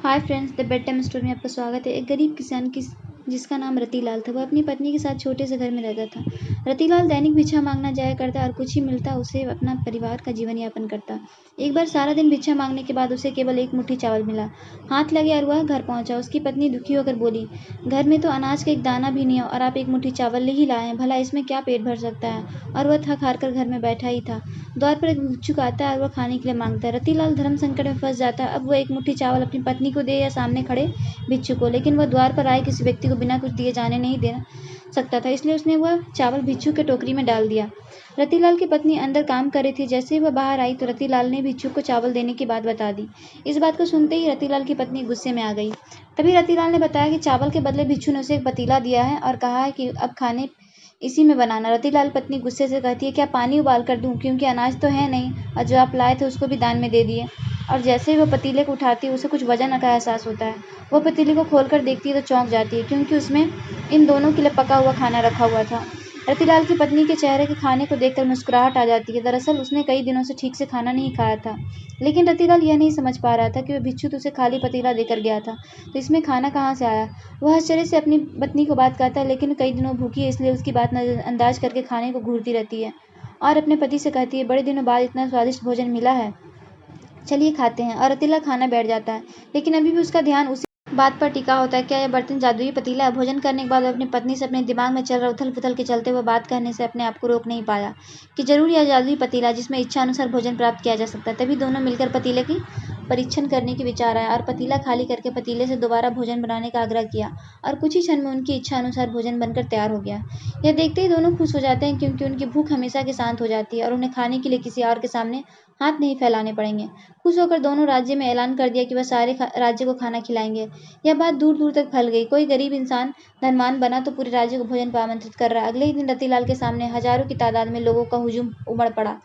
Hi friends, the bed time story में आपका स्वागत है। एक गरीब किसान जिसका नाम रतीलाल था, वह अपनी पत्नी के साथ छोटे से घर में रहता था। रतीलाल दैनिक भिक्षा मांगना जाया करता और कुछ ही मिलता उसे अपना परिवार का जीवन यापन करता। एक बार सारा दिन भिक्षा मांगने के बाद उसे केवल एक मुट्ठी चावल मिला। हाथ लगे और वह घर पहुंचा। उसकी पत्नी दुखी होकर बोली, घर में तो अनाज का एक दाना भी नहीं है और आप एक मुट्ठी चावल ले ही लाए हैं, भला इसमें क्या पेट भर सकता है। और वह थक हार कर घर में बैठा ही था। द्वार पर एक भिक्षुक आता है और वह खाने के लिए मांगता है। रतीलाल धर्म संकट में फंस जाता है। अब वह एक मुट्ठी चावल अपनी पत्नी को दे या सामने खड़े भिक्षुक को, लेकिन वह द्वार पर आए किसी व्यक्ति को बिना कुछ दिए जाने नहीं दे सकता था, इसलिए उसने वह चावल भिक्षुक के टोकरी में डाल दिया। रतीलाल की पत्नी अंदर काम कर रही थी। जैसे ही वह बाहर आई तो रतीलाल ने भिक्षुक को चावल देने की बात बता दी। इस बात को सुनते ही रतीलाल की पत्नी गुस्से में आ गई। तभी रतीलाल ने बताया कि चावल के बदले भिक्षु ने उसे एक पतीला दिया है और कहा है कि अब खाने इसी में बनाना। रतीलाल पत्नी गुस्से से कहती है, क्या पानी उबाल कर दूं, क्योंकि अनाज तो है नहीं और जो आप लाए थे उसको भी दान में दे दिए। और जैसे ही वह पतीले को उठाती है उसे कुछ वजन का एहसास होता है। वह पतीले को खोलकर देखती है तो चौंक जाती है, क्योंकि उसमें इन दोनों के लिए पका हुआ खाना रखा हुआ था। रतीलाल की पत्नी के चेहरे के खाने को देखकर मुस्कुराहट आ जाती है। दरअसल उसने कई दिनों से ठीक से खाना नहीं खाया था, लेकिन रतीलाल यह नहीं समझ पा रहा था कि वह भिक्षु उसे खाली पतीला देकर गया था, तो इसमें खाना कहाँ से आया। वह आश्चर्य से अपनी पत्नी को बात कहता है, लेकिन कई दिनों भूखी है इसलिए उसकी बात नजरअंदाज करके खाने को घूरती रहती है और अपने पति से कहती है, बड़े दिनों बाद इतना स्वादिष्ट भोजन मिला है, चलिए खाते हैं। और रतीला खाना बैठ जाता है, लेकिन अभी भी उसका ध्यान उसी बात पर टिका होता है, क्या यह बर्तन जादुई पतीला है। भोजन करने के बाद वह अपनी पत्नी से अपने दिमाग में चल रहा उथल पुथल के चलते हुए बात कहने से अपने आप को रोक नहीं पाया कि जरूर यह जादुई पतीला जिसमें इच्छा अनुसार भोजन प्राप्त किया जा सकता है। तभी दोनों मिलकर पतीले की परीक्षण करने की विचार आया और पतीला खाली करके पतीले से दोबारा भोजन बनाने का आग्रह किया और कुछ ही क्षण में उनकी इच्छा अनुसार भोजन बनकर तैयार हो गया। यह देखते ही दोनों खुश हो जाते हैं, क्योंकि उनकी भूख हमेशा के शांत हो जाती है और उन्हें खाने के लिए किसी और के सामने हाथ नहीं फैलाने पड़ेंगे। खुश होकर दोनों राज्य में ऐलान कर दिया कि वह सारे राज्य को खाना खिलाएंगे। यह बात दूर दूर तक फैल गई। कोई गरीब इंसान धनवान बना तो पूरे राज्य को भोजन पर आमंत्रित कर रहा है। अगले ही दिन रतीलाल के सामने हजारों की तादाद में लोगों का हुजूम उमड़ पड़ा,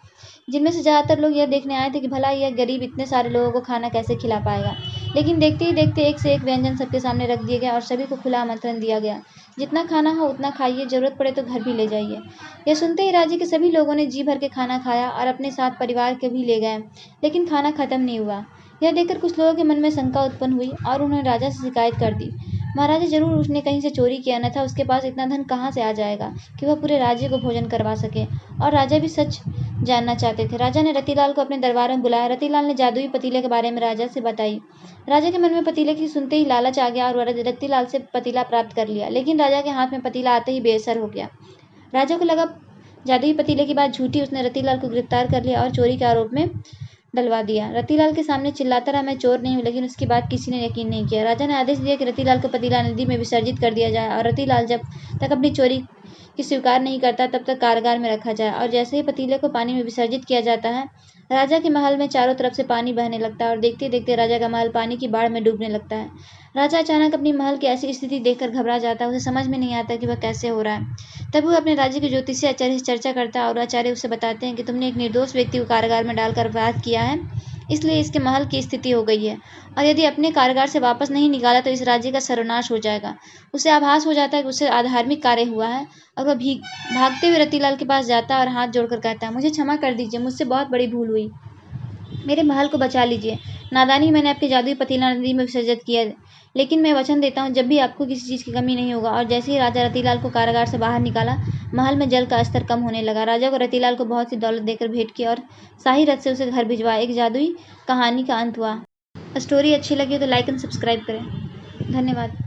जिनमें से ज्यादातर लोग यह देखने आए थे कि भला यह गरीब इतने सारे लोगों को खाना कैसे खिला पाएगा। लेकिन देखते ही देखते एक से एक व्यंजन सबके सामने रख दिए गए और सभी को खुला आमंत्रण दिया गया, जितना खाना हो उतना खाइए, जरूरत पड़े तो घर भी ले जाइए। यह सुनते ही राज्य के सभी लोगों ने जी भर के खाना खाया और अपने साथ परिवार के भी ले गए, लेकिन खाना खत्म नहीं हुआ। यह देखकर कुछ लोगों के मन में शंका उत्पन्न हुई और उन्होंने राजा से शिकायत कर दी। महाराजा, जरूर उसने कहीं से चोरी किया, न था उसके पास इतना धन कहाँ से आ जाएगा कि वह पूरे राज्य को भोजन करवा सके। और राजा भी सच जानना चाहते थे। राजा ने रतीलाल को अपने दरबार में बुलाया। रतीलाल ने जादुई पतीले के बारे में राजा से बताई। राजा के मन में पतीले की सुनते ही लालच आ गया और वह रतीलाल से पतीला प्राप्त कर लिया, लेकिन राजा के हाथ में पतीला आते ही बेअसर हो गया। राजा को लगा जादुई पतीले की बात झूठी। उसने रतीलाल को गिरफ्तार कर लिया और चोरी के आरोप में डलवा दिया। रतीलाल के सामने चिल्लाता रहा, मैं चोर नहीं हूँ, लेकिन उसकी बात किसी ने यकीन नहीं किया। राजा ने आदेश दिया कि रतीलाल को पतीला नदी में विसर्जित कर दिया जाए और रतीलाल जब तक अपनी चोरी की स्वीकार नहीं करता तब तक कारागार में रखा जाए। और जैसे ही पतीले को पानी में विसर्जित किया जाता है, राजा के महल में चारों तरफ से पानी बहने लगता है और देखते देखते राजा का महल पानी की बाढ़ में डूबने लगता है। राजा अचानक अपनी महल की ऐसी स्थिति देखकर घबरा जाता है। उसे समझ में नहीं आता कि वह कैसे हो रहा है। तब वह अपने राज्य के ज्योतिषी आचार्य से चर्चा करता है और आचार्य उसे बताते हैं कि तुमने एक निर्दोष व्यक्ति को कारागार में डालकर अपराध किया है, इसलिए इसके महल की स्थिति हो गई है, और यदि अपने कारागार से वापस नहीं निकाला तो इस राज्य का सर्वनाश हो जाएगा। उसे आभास हो जाता है कि उसे अधार्मिक कार्य हुआ है और वह भागते हुए रतीलाल के पास जाता है और हाथ जोड़कर कहता है, मुझे क्षमा कर दीजिए, मुझसे बहुत बड़ी भूल हुई, मेरे महल को बचा लीजिए। नादानी मैंने आपके जादुई पतीला नदी में विसर्जित किया, लेकिन मैं वचन देता हूँ जब भी आपको किसी चीज़ की कमी नहीं होगा। और जैसे ही राजा रतीलाल को कारागार से बाहर निकाला, महल में जल का स्तर कम होने लगा। राजा को रतीलाल को बहुत सी दौलत देकर भेंट किया और शाही रथ से उसे घर भिजवाया। एक जादुई कहानी का अंत हुआ। स्टोरी अच्छी लगी हो तो लाइक एंड सब्सक्राइब करें। धन्यवाद।